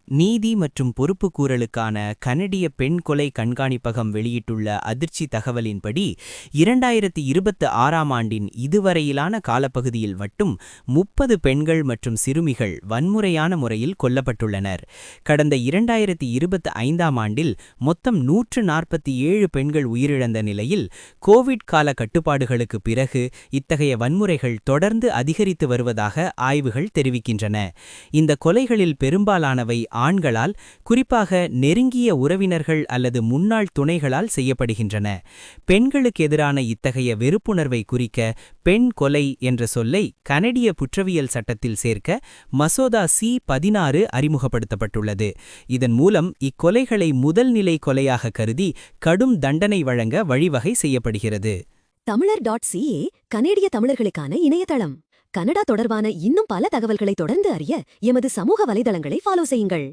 நீதி மற்றும் பொறுப்புக்கூறலுக்கான கனடிய பெண் கொலை கண்காணிப்பகம் வெளியிட்டுள்ள அதிர்ச்சி தகவலின்படி 2026ஆம் ஆண்டின் இதுவரையிலான காலப்பகுதியில் மட்டும் 30 பெண்கள் மற்றும் சிறுமிகள் வன்முறையான முறையில் கொல்லப்பட்டுள்ளனர். கடந்த 2025ஆம் ஆண்டில் மொத்தம் 147 பெண்கள் உயிரிழந்த நிலையில் கோவிட் கால கட்டுப்பாடுகளுக்கு பிறகு இத்தகைய வன்முறைகள் தொடர்ந்து அதிகரித்து வருவதாக ஆய்வுகள் தெரிவிக்கின்றன. இந்த கொலைகளில் பெரும்பாலானவை ஆண்களால், குறிப்பாக நெருங்கிய உறவினர்கள் அல்லது முன்னாள் துணைகளால் செய்யப்படுகின்றன. பெண்களுக்கு எதிரான இத்தகைய வெறுப்புணர்வை குறிக்க பெண் கொலை என்ற சொல்லை கனடிய குற்றவியல் சட்டத்தில் சேர்க்க மசோதா C-16 அறிமுகப்படுத்தப்பட்டுள்ளது. இதன் மூலம் இக்கொலைகளை முதல் நிலை கொலையாக கருதி கடும் தண்டனை வழங்க வழிவகை செய்யப்படுகிறது. தமிழர்.ca கனேடிய தமிழர்களுக்கான இணையதளம். கனடா தொடர்பான இன்னும் பல தகவல்களை தொடர்ந்து அறிய எமது சமூக வலைதளங்களை ஃபாலோ செய்யுங்கள்.